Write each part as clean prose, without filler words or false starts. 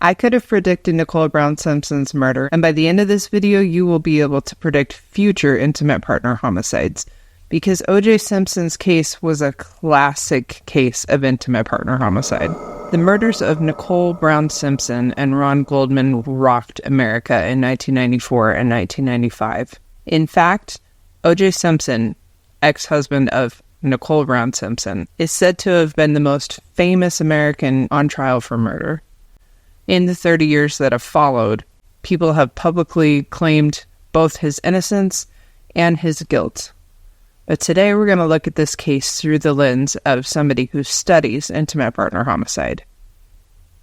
I could have predicted Nicole Brown Simpson's murder, and by the end of this video, you will be able to predict future intimate partner homicides. Because O.J. Simpson's case was a classic case of intimate partner homicide. The murders of Nicole Brown Simpson and Ron Goldman rocked America in 1994 and 1995. In fact, O.J. Simpson, ex-husband of Nicole Brown Simpson, is said to have been the most famous American on trial for murder. In the 30 years that have followed, people have publicly claimed both his innocence and his guilt. But today we're going to look at this case through the lens of somebody who studies intimate partner homicide.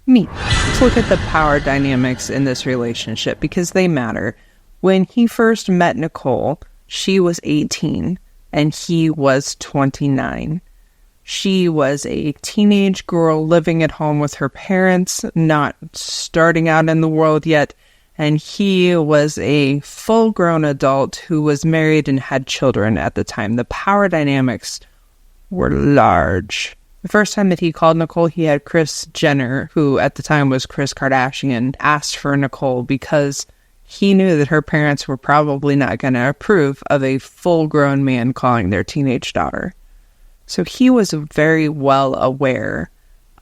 Me. Let's look at the power dynamics in this relationship because they matter. When he first met Nicole, she was 18 and he was 29. She was a teenage girl living at home with her parents, not starting out in the world yet, and he was a full-grown adult who was married and had children at the time. The power dynamics were large. The first time that he called Nicole, he had Kris Jenner, who at the time was Kris Kardashian, asked for Nicole because he knew that her parents were probably not going to approve of a full-grown man calling their teenage daughter. So he was very well aware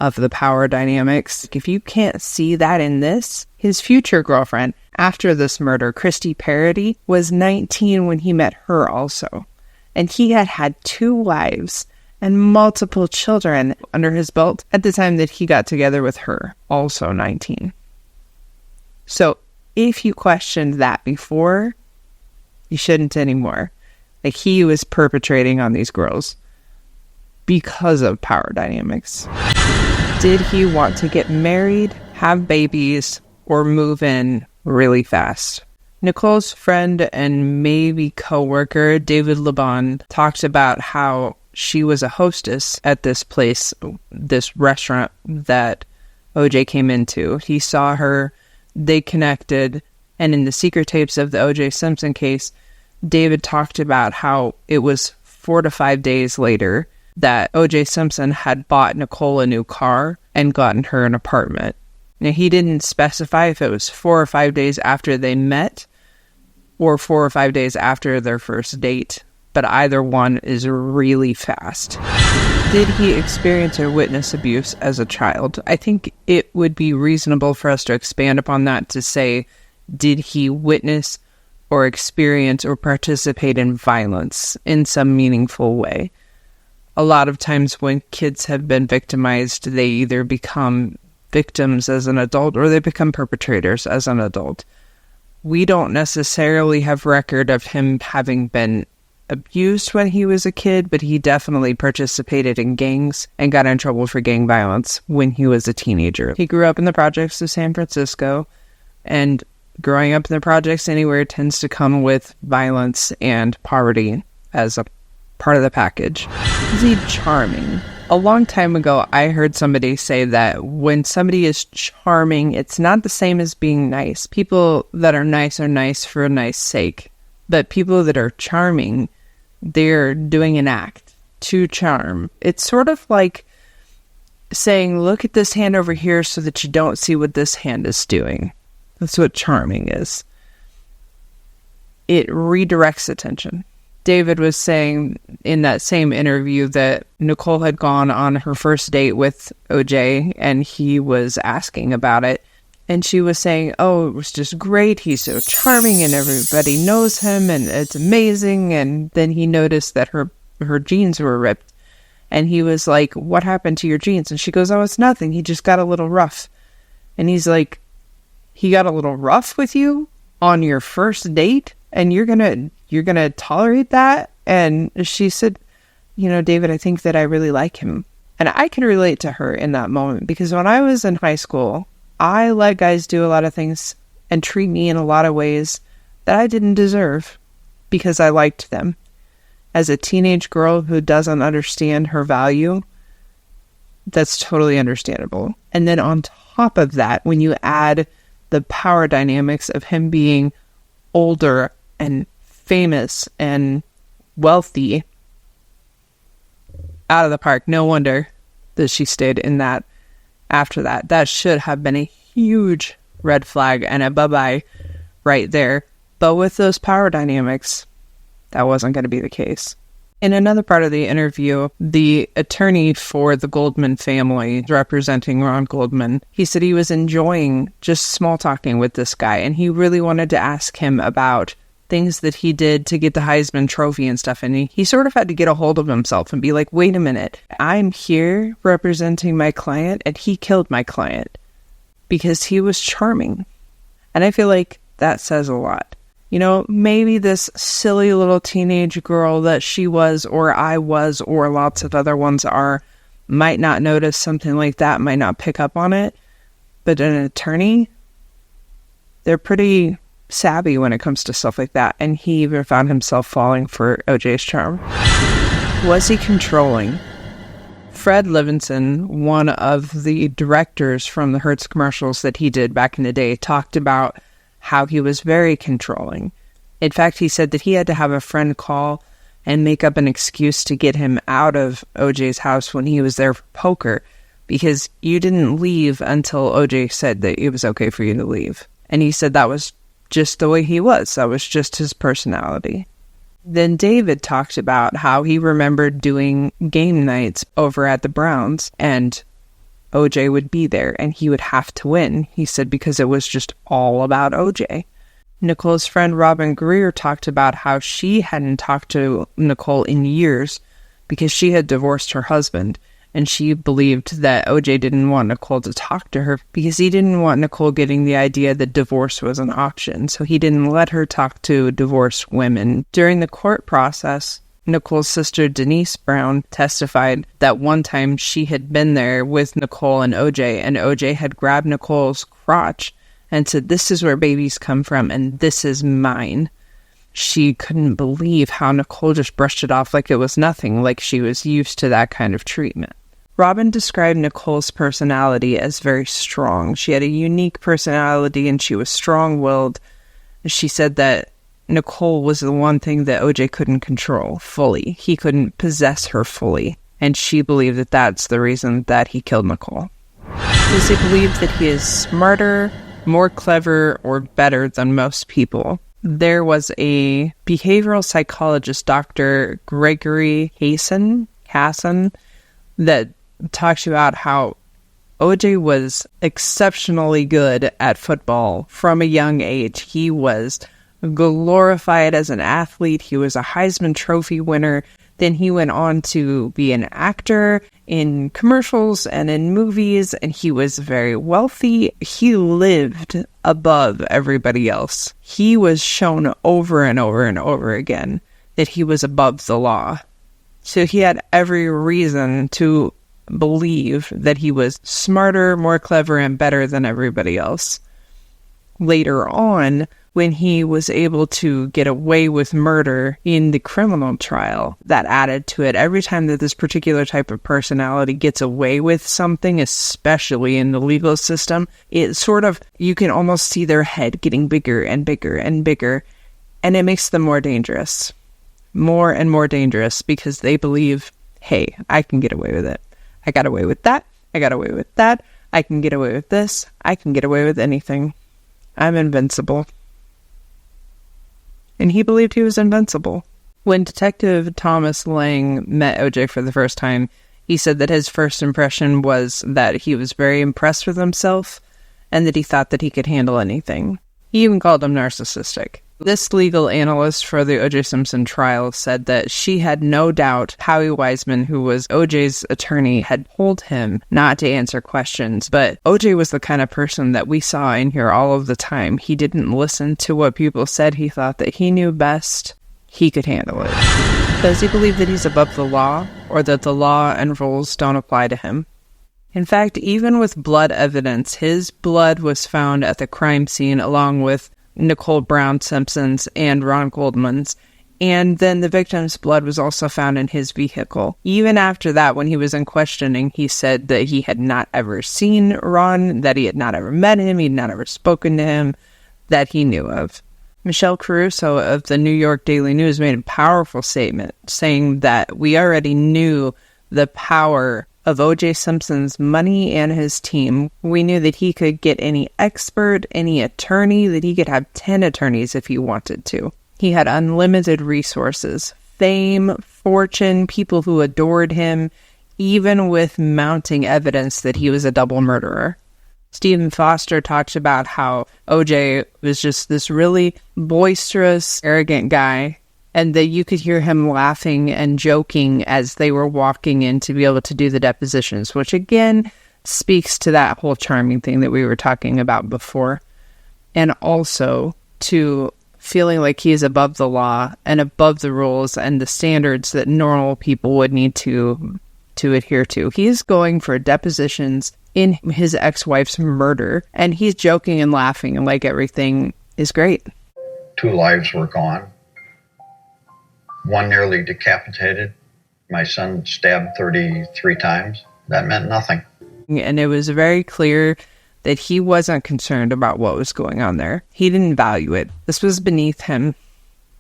of the power dynamics. If you can't see that in this, his future girlfriend after this murder, Christy Parody, was 19 when he met her also. And he had had 2 wives and multiple children under his belt at the time that he got together with her, also 19. So if you questioned that before, you shouldn't anymore. Like, he was perpetrating on these girls because of power dynamics. Did he want to get married, have babies, or move in really fast? Nicole's friend and maybe co-worker, David Laban, talked about how she was a hostess at this place, this restaurant that OJ came into. He saw her, they connected, and in the secret tapes of the OJ Simpson case, David talked about how it was 4 to 5 days later that O.J. Simpson had bought Nicole a new car and gotten her an apartment. Now, he didn't specify if it was 4 or 5 days after they met or 4 or 5 days after their first date, but either one is really fast. Did he experience or witness abuse as a child? I think it would be reasonable for us to expand upon that to say, did he witness or experience or participate in violence in some meaningful way? A lot of times when kids have been victimized, they either become victims as an adult or they become perpetrators as an adult. We don't necessarily have record of him having been abused when he was a kid, but he definitely participated in gangs and got in trouble for gang violence when he was a teenager. He grew up in the projects of San Francisco, and growing up in the projects anywhere tends to come with violence and poverty as a part of the package. Is he charming? A long time ago, I heard somebody say that when somebody is charming, it's not the same as being nice. People that are nice for a nice sake. But people that are charming, they're doing an act to charm. It's sort of like saying, look at this hand over here so that you don't see what this hand is doing. That's what charming is. It redirects attention. David was saying in that same interview that Nicole had gone on her first date with OJ and he was asking about it. And she was saying, oh, it was just great. He's so charming and everybody knows him and it's amazing. And then he noticed that her jeans were ripped. And he was like, what happened to your jeans? And she goes, oh, it's nothing. He just got a little rough. And he's like, he got a little rough with you on your first date? And you're gonna tolerate that? And she said, you know, David, I think that I really like him. And I can relate to her in that moment because when I was in high school, I let guys do a lot of things and treat me in a lot of ways that I didn't deserve because I liked them. As a teenage girl who doesn't understand her value, that's totally understandable. And then on top of that, when you add the power dynamics of him being older and famous and wealthy, out of the park. No wonder that she stayed in that after that. That should have been a huge red flag and a bye-bye right there. But with those power dynamics, that wasn't going to be the case. In another part of the interview, the attorney for the Goldman family, representing Ron Goldman, he said he was enjoying just small talking with this guy, and he really wanted to ask him about things that he did to get the Heisman Trophy and stuff, and he sort of had to get a hold of himself and be like, wait a minute, I'm here representing my client, and he killed my client because he was charming. And I feel like that says a lot. You know, maybe this silly little teenage girl that she was, or I was, or lots of other ones are, might not notice something like that, might not pick up on it. But an attorney, they're pretty savvy when it comes to stuff like that. And he even found himself falling for OJ's charm. Was he controlling? Fred Levinson, one of the directors from the Hertz commercials that he did back in the day, talked about how he was very controlling. In fact, he said that he had to have a friend call and make up an excuse to get him out of OJ's house when he was there for poker, because you didn't leave until OJ said that it was okay for you to leave. And he said that was just the way he was. That was just his personality. Then David talked about how he remembered doing game nights over at the Browns, and OJ would be there and he would have to win, he said, because it was just all about OJ. Nicole's friend Robin Greer talked about how she hadn't talked to Nicole in years because she had divorced her husband, and she believed that OJ didn't want Nicole to talk to her because he didn't want Nicole getting the idea that divorce was an option, so he didn't let her talk to divorced women. During the court process, Nicole's sister Denise Brown testified that one time she had been there with Nicole and OJ had grabbed Nicole's crotch and said, "This is where babies come from, and this is mine." She couldn't believe how Nicole just brushed it off like it was nothing, like she was used to that kind of treatment. Robin described Nicole's personality as very strong. She had a unique personality and she was strong-willed. She said that Nicole was the one thing that OJ couldn't control fully. He couldn't possess her fully. And she believed that that's the reason that he killed Nicole. Does he believe that he is smarter, more clever, or better than most people? There was a behavioral psychologist, Dr. Gregory Hassan, that talks about how OJ was exceptionally good at football from a young age. He was glorified as an athlete. He was a Heisman Trophy winner. Then he went on to be an actor in commercials and in movies, and he was very wealthy. He lived above everybody else. He was shown over and over and over again that he was above the law. So he had every reason to believe that he was smarter, more clever, and better than everybody else. Later on, when he was able to get away with murder in the criminal trial, that added to it. Every time that this particular type of personality gets away with something, especially in the legal system, it sort of, you can almost see their head getting bigger and bigger and bigger, and it makes them more dangerous. More and more dangerous, because they believe, hey, I can get away with it. I got away with that. I got away with that. I can get away with this. I can get away with anything. I'm invincible. And he believed he was invincible. When Detective Thomas Lang met OJ for the first time, he said that his first impression was that he was very impressed with himself and that he thought that he could handle anything. He even called him narcissistic. This legal analyst for the O.J. Simpson trial said that she had no doubt Howie Wiseman, who was O.J.'s attorney, had told him not to answer questions, but O.J. was the kind of person that we saw in here all of the time. He didn't listen to what people said. He thought that he knew best. He could handle it. Does he believe that he's above the law, or that the law and rules don't apply to him? In fact, even with blood evidence, his blood was found at the crime scene along with Nicole Brown Simpson's and Ron Goldman's, and then the victim's blood was also found in his vehicle. Even after that, when he was in questioning, he said that he had not ever seen Ron, that he had not ever met him, he had not ever spoken to him, that he knew of. Michelle Caruso of the New York Daily News made a powerful statement saying that we already knew the power of O.J. Simpson's money and his team. We knew that he could get any expert, any attorney, that he could have 10 attorneys if he wanted to. He had unlimited resources, fame, fortune, people who adored him, even with mounting evidence that he was a double murderer. Stephen Foster talked about how O.J. was just this really boisterous, arrogant guy, and that you could hear him laughing and joking as they were walking in to be able to do the depositions, which again speaks to that whole charming thing that we were talking about before, and also to feeling like he is above the law and above the rules and the standards that normal people would need to adhere to. He is going for depositions in his ex-wife's murder, and he's joking and laughing and like everything is great. 2 lives were gone. 1 nearly decapitated. My son stabbed 33 times. That meant nothing. And it was very clear that he wasn't concerned about what was going on there. He didn't value it. This was beneath him.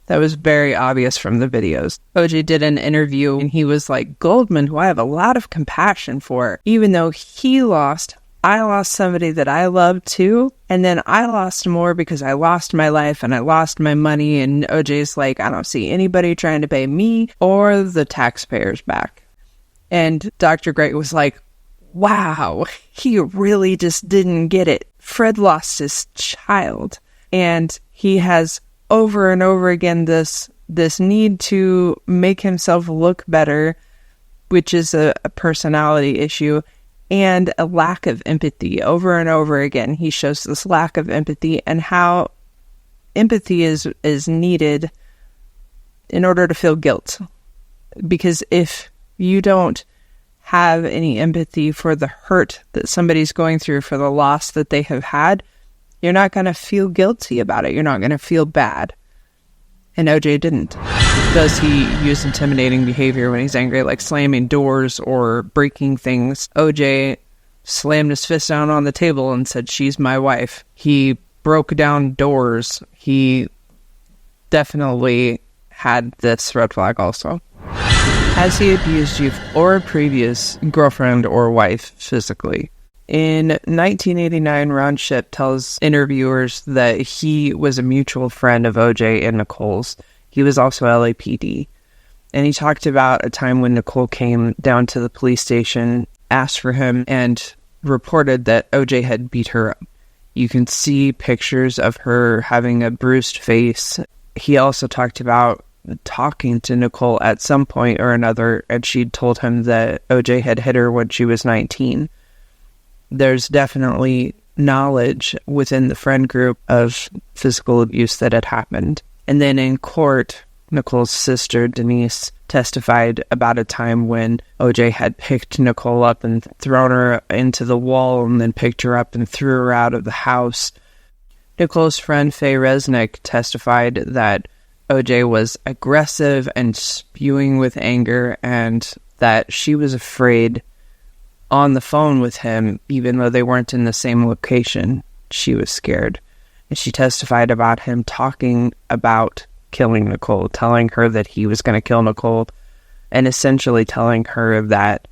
That was very obvious from the videos. OJ did an interview and he was like, Goldman, who I have a lot of compassion for, even though he lost, I lost somebody that I loved too. And then I lost more because I lost my life and I lost my money. And OJ's like, I don't see anybody trying to pay me or the taxpayers back. And Dr. Great was like, wow, he really just didn't get it. Fred lost his child. And he has over and over again this need to make himself look better, which is a personality issue, and a lack of empathy. Over and over again, he shows this lack of empathy and how empathy is needed in order to feel guilt. Because if you don't have any empathy for the hurt that somebody's going through, for the loss that they have had, you're not going to feel guilty about it. You're not going to feel bad. And OJ didn't. Does he use intimidating behavior when he's angry, like slamming doors or breaking things? OJ slammed his fist down on the table and said, "She's my wife." He broke down doors. He definitely had this red flag also. Has he abused you or a previous girlfriend or wife physically? In 1989, Ron Shipp tells interviewers that he was a mutual friend of OJ and Nicole's. He was also LAPD. And he talked about a time when Nicole came down to the police station, asked for him, and reported that OJ had beat her up. You can see pictures of her having a bruised face. He also talked about talking to Nicole at some point or another, and she'd told him that OJ had hit her when she was 19. There's definitely knowledge within the friend group of physical abuse that had happened. And then in court, Nicole's sister, Denise, testified about a time when OJ had picked Nicole up and thrown her into the wall and then picked her up and threw her out of the house. Nicole's friend, Faye Resnick, testified that OJ was aggressive and spewing with anger and that she was afraid on the phone with him, even though they weren't in the same location. She was scared. And she testified about him talking about killing Nicole, telling her that he was going to kill Nicole, and essentially telling her that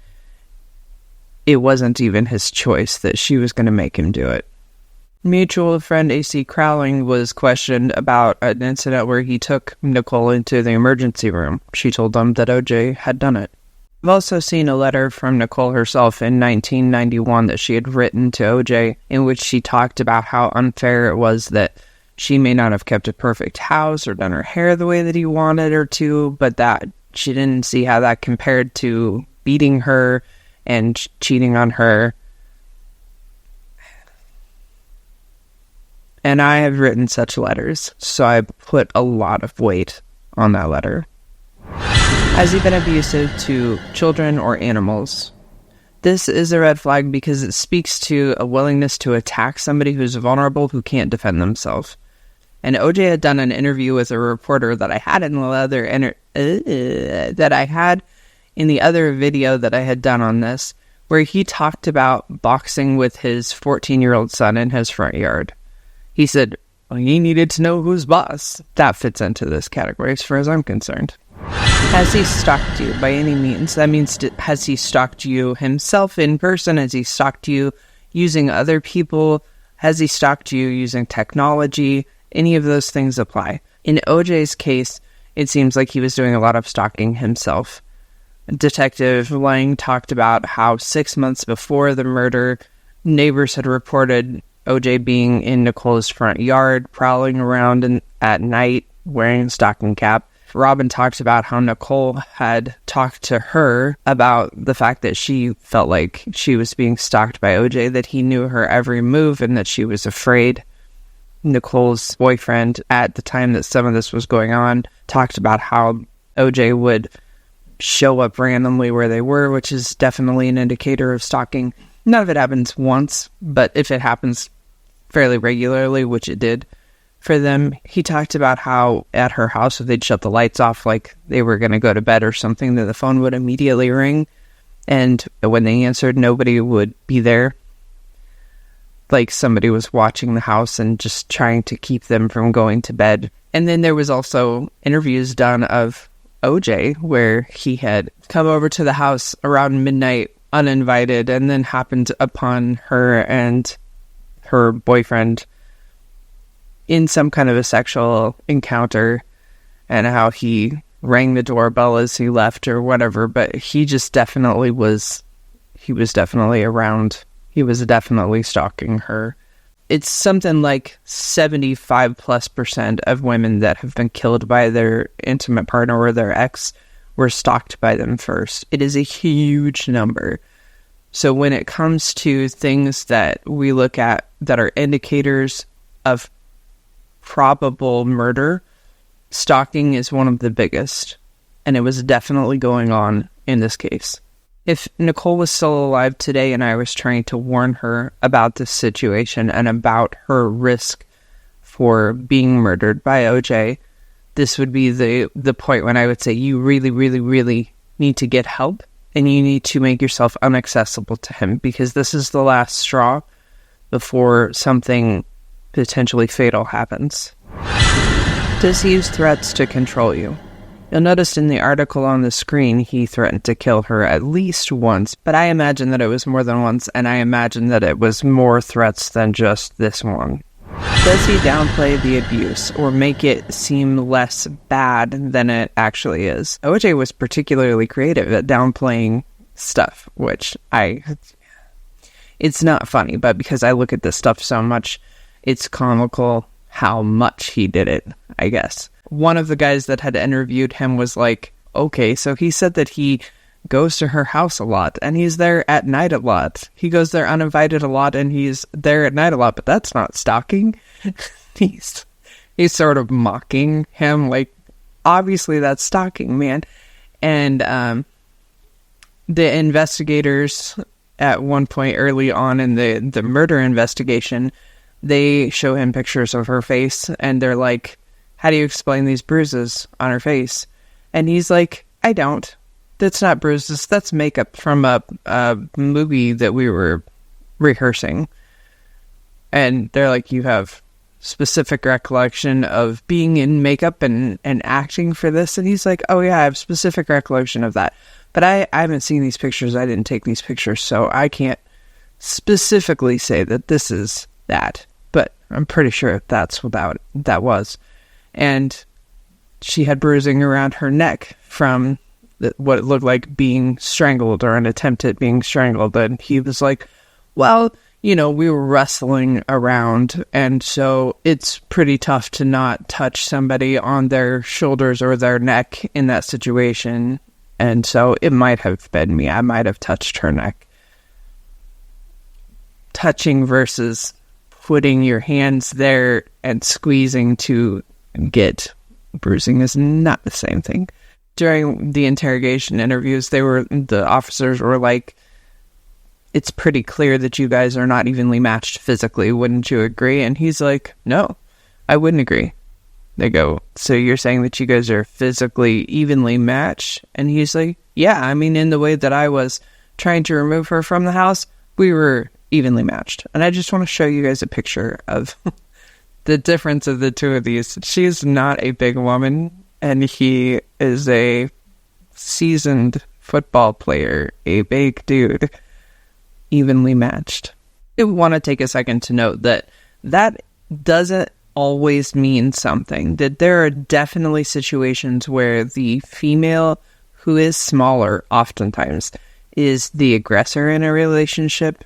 it wasn't even his choice, that she was going to make him do it. Mutual friend A.C. Crowling was questioned about an incident where he took Nicole into the emergency room. She told them that OJ had done it. I've also seen a letter from Nicole herself in 1991 that she had written to OJ, in which she talked about how unfair it was that she may not have kept a perfect house or done her hair the way that he wanted her to, but that she didn't see how that compared to beating her and cheating on her. And I have written such letters, so I put a lot of weight on that letter. Has he been abusive to children or animals? This is a red flag because it speaks to a willingness to attack somebody who's vulnerable, who can't defend themselves. And OJ had done an interview with a reporter that I had in the other video that I had done on this, where he talked about boxing with his 14-year-old son in his front yard. He said, well, he needed to know who's boss. That fits into this category as far as I'm concerned. Has he stalked you by any means? That means, has he stalked you himself in person? Has he stalked you using other people? Has he stalked you using technology? Any of those things apply. In OJ's case, it seems like he was doing a lot of stalking himself. Detective Lang talked about how 6 months before the murder, neighbors had reported OJ being in Nicole's front yard, prowling around at night, wearing a stocking cap. Robin talked about how Nicole had talked to her about the fact that she felt like she was being stalked by OJ, that he knew her every move and that she was afraid. Nicole's boyfriend, at the time that some of this was going on, talked about how OJ would show up randomly where they were, which is definitely an indicator of stalking. None of it happens once, but if it happens fairly regularly, which it did for them, he talked about how at her house, if they'd shut the lights off like they were going to go to bed or something, that the phone would immediately ring, and when they answered, nobody would be there. Like somebody was watching the house and just trying to keep them from going to bed. And then there was also interviews done of OJ where he had come over to the house around midnight uninvited and then happened upon her and her boyfriend in some kind of a sexual encounter, and how he rang the doorbell as he left or whatever, but he just definitely was around. He was definitely stalking her. It's something like 75+% of women that have been killed by their intimate partner or their ex were stalked by them first. It is a huge number. So when it comes to things that we look at that are indicators of probable murder, stalking is one of the biggest, and it was definitely going on in this case. If Nicole was still alive today and I was trying to warn her about this situation and about her risk for being murdered by OJ, this would be the point when I would say you really, really, really need to get help, and you need to make yourself inaccessible to him, because this is the last straw before something potentially fatal happens. Does he use threats to control you? You'll notice in the article on the screen, he threatened to kill her at least once, but I imagine that it was more than once, and I imagine that it was more threats than just this one. Does he downplay the abuse or make it seem less bad than it actually is? OJ was particularly creative at downplaying stuff, which it's not funny, but because I look at this stuff so much, it's comical how much he did it, I guess. One of the guys that had interviewed him was like, okay, so he said that he goes to her house a lot, and he's there at night a lot. He goes there uninvited a lot, and he's there at night a lot, but that's not stalking. He's sort of mocking him, like, obviously that's stalking, man. And the investigators at one point early on in the murder investigation, they show him pictures of her face, and they're like, how do you explain these bruises on her face? And he's like, I don't. That's not bruises. That's makeup from a movie that we were rehearsing. And they're like, you have specific recollection of being in makeup and acting for this? And he's like, oh yeah, I have specific recollection of that. But I haven't seen these pictures. I didn't take these pictures, so I can't specifically say that this is that. But I'm pretty sure that's what that was. And she had bruising around her neck from what it looked like being strangled or an attempt at being strangled. And he was like, well, we were wrestling around, and so it's pretty tough to not touch somebody on their shoulders or their neck in that situation. And so it might have been me. I might have touched her neck. Touching versus putting your hands there and squeezing to get bruising is not the same thing. During the interrogation interviews, the officers were like, it's pretty clear that you guys are not evenly matched physically, wouldn't you agree? And he's like, no, I wouldn't agree. They go, so you're saying that you guys are physically evenly matched? And he's like, yeah, I mean, in the way that I was trying to remove her from the house, we were evenly matched. And I just want to show you guys a picture of the difference of the two of these. She's not a big woman, and he is a seasoned football player, a big dude, evenly matched. I want to take a second to note that doesn't always mean something. That there are definitely situations where the female who is smaller oftentimes is the aggressor in a relationship.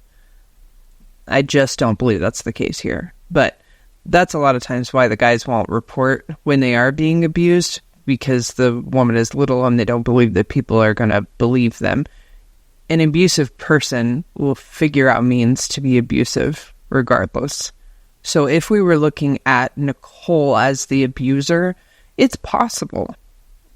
I just don't believe that's the case here. But that's a lot of times why the guys won't report when they are being abused, because the woman is little and they don't believe that people are going to believe them. An abusive person will figure out means to be abusive regardless. So if we were looking at Nicole as the abuser, it's possible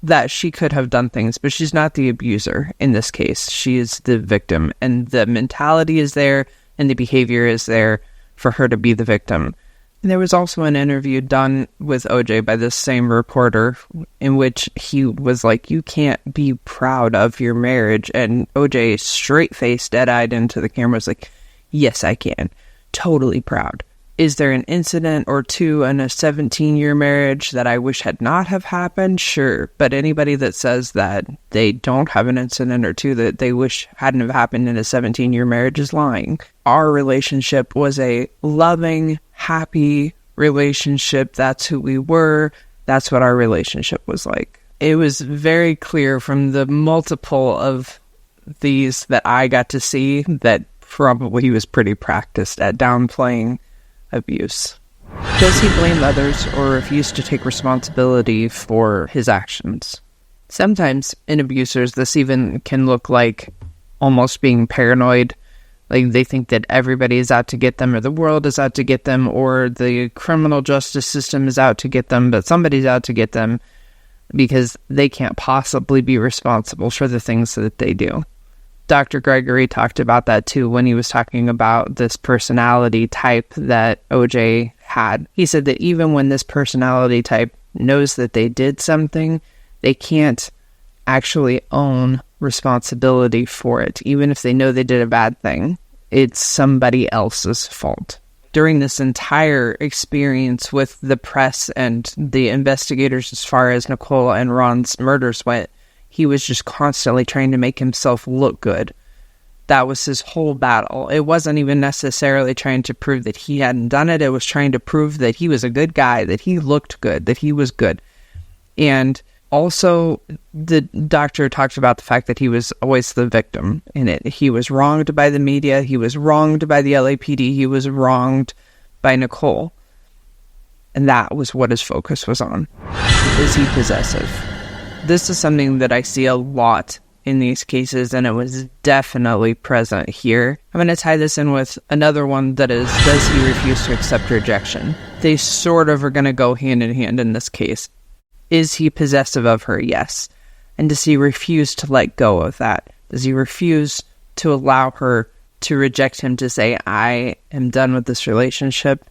that she could have done things, but she's not the abuser in this case. She is the victim, and the mentality is there and the behavior is there for her to be the victim. And there was also an interview done with OJ by this same reporter in which he was like, you can't be proud of your marriage. And OJ, straight-faced, dead-eyed into the camera, was like, yes, I can. Totally proud. Is there an incident or two in a 17-year marriage that I wish had not have happened? Sure. But anybody that says that they don't have an incident or two that they wish hadn't have happened in a 17-year marriage is lying. Our relationship was a loving, happy relationship. That's who we were. That's what our relationship was like. It was very clear from the multiple of these that I got to see that probably he was pretty practiced at downplaying abuse. Does he blame others or refuse to take responsibility for his actions? Sometimes in abusers, this even can look like almost being paranoid. Like they think that everybody is out to get them, or the world is out to get them, or the criminal justice system is out to get them, but somebody's out to get them because they can't possibly be responsible for the things that they do. Dr. Gregory talked about that too when he was talking about this personality type that OJ had. He said that even when this personality type knows that they did something, they can't actually own responsibility for it. Even if they know they did a bad thing, it's somebody else's fault. During this entire experience with the press and the investigators as far as Nicole and Ron's murders went, he was just constantly trying to make himself look good. That was his whole battle. It wasn't even necessarily trying to prove that he hadn't done it. It was trying to prove that he was a good guy, that he looked good, that he was good. And also, the doctor talked about the fact that he was always the victim in it. He was wronged by the media. He was wronged by the LAPD. He was wronged by Nicole. And that was what his focus was on. Is he possessive? This is something that I see a lot in these cases, and it was definitely present here. I'm going to tie this in with another one that is, does he refuse to accept rejection? They sort of are going to go hand in hand in this case. Is he possessive of her? Yes. And does he refuse to let go of that? Does he refuse to allow her to reject him, to say, I am done with this relationship.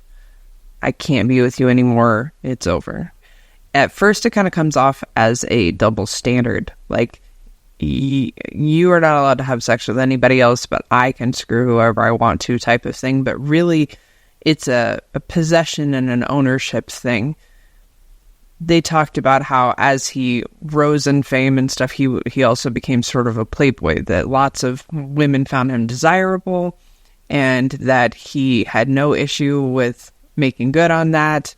I can't be with you anymore. It's over. At first, it kind of comes off as a double standard. Like, you are not allowed to have sex with anybody else, but I can screw whoever I want to type of thing. But really, it's a possession and an ownership thing. They talked about how as he rose in fame and stuff, he also became sort of a playboy, that lots of women found him desirable and that he had no issue with making good on that.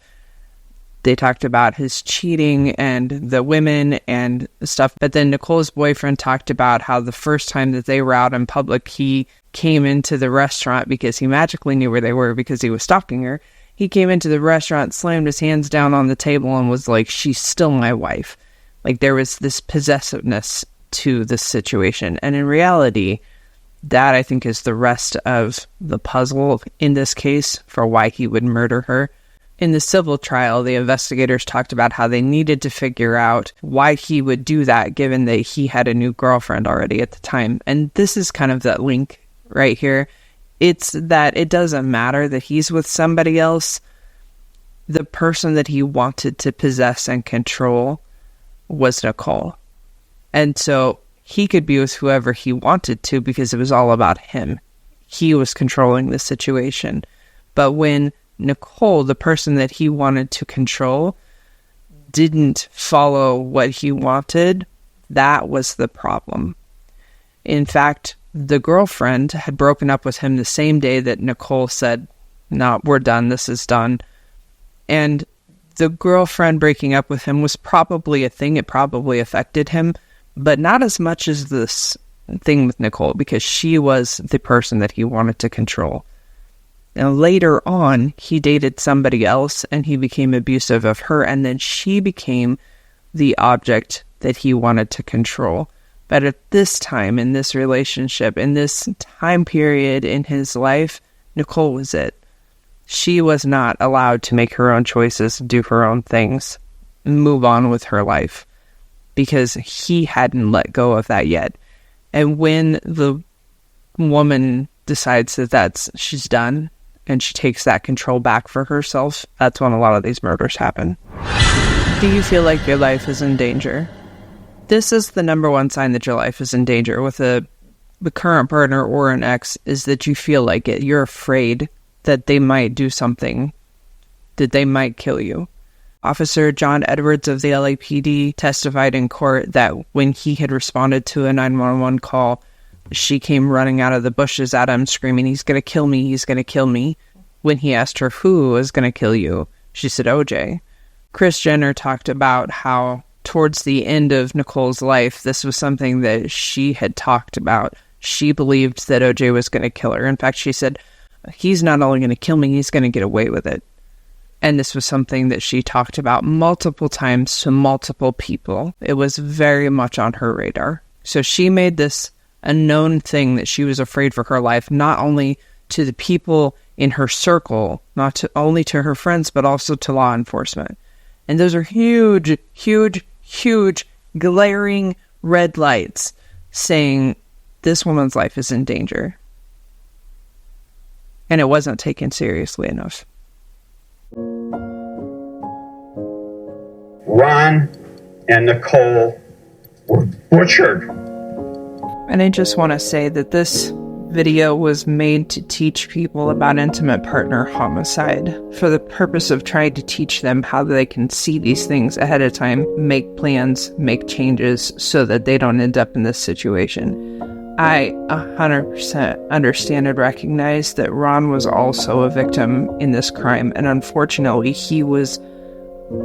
They talked about his cheating and the women and stuff. But then Nicole's boyfriend talked about how the first time that they were out in public, he came into the restaurant because he magically knew where they were because he was stalking her. He came into the restaurant, slammed his hands down on the table and was like, she's still my wife. Like there was this possessiveness to this situation. And in reality, that I think is the rest of the puzzle in this case for why he would murder her. In the civil trial, the investigators talked about how they needed to figure out why he would do that, given that he had a new girlfriend already at the time. And this is kind of that link right here. It's that it doesn't matter that he's with somebody else. The person that he wanted to possess and control was Nicole. And so he could be with whoever he wanted to because it was all about him. He was controlling the situation. But when Nicole, the person that he wanted to control, didn't follow what he wanted, That was the problem. In fact, the girlfriend had broken up with him the same day that Nicole said, "No, we're done. This is done." And the girlfriend breaking up with him was probably a thing. It probably affected him, but not as much as this thing with Nicole, because she was the person that he wanted to control. Now, later on, he dated somebody else and he became abusive of her, and then she became the object that he wanted to control. But at this time, in this relationship, in this time period in his life, Nicole was it. She was not allowed to make her own choices, do her own things, move on with her life, because he hadn't let go of that yet. And when the woman decides that she's done and she takes that control back for herself, that's when a lot of these murders happen. Do you feel like your life is in danger? This is the number one sign that your life is in danger with the current partner or an ex, is that you feel like it. You're afraid that they might do something, that they might kill you. Officer John Edwards of the LAPD testified in court that when he had responded to a 911 call, she came running out of the bushes at him, screaming, "He's going to kill me, he's going to kill me." When he asked her, "Who was going to kill you?" she said, "OJ." Kris Jenner talked about how towards the end of Nicole's life, this was something that she had talked about. She believed that OJ was going to kill her. In fact, she said, "He's not only going to kill me, he's going to get away with it." And this was something that she talked about multiple times to multiple people. It was very much on her radar. So she made this a known thing that she was afraid for her life, not only to the people in her circle, not only to her friends, but also to law enforcement. And those are huge, huge, huge, glaring red lights saying this woman's life is in danger. And it wasn't taken seriously enough. Ron and Nicole were butchered. And I just want to say that this video was made to teach people about intimate partner homicide for the purpose of trying to teach them how they can see these things ahead of time, make plans, make changes so that they don't end up in this situation. I 100% understand and recognize that Ron was also a victim in this crime, and unfortunately he was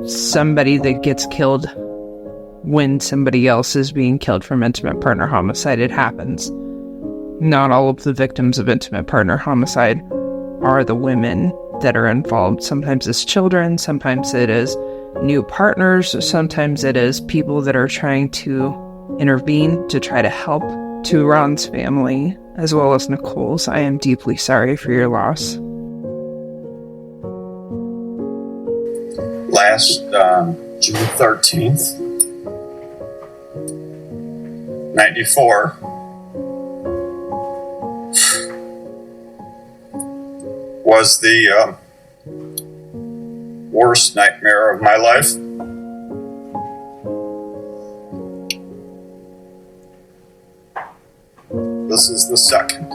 somebody that gets killed when somebody else is being killed from intimate partner homicide. It happens. Not all of the victims of intimate partner homicide are the women that are involved. Sometimes it's children, sometimes it is new partners, sometimes it is people that are trying to intervene to try to help. To Ron's family, as well as Nicole's, I am deeply sorry for your loss. Last June 13th, 94, was the worst nightmare of my life. This is the second.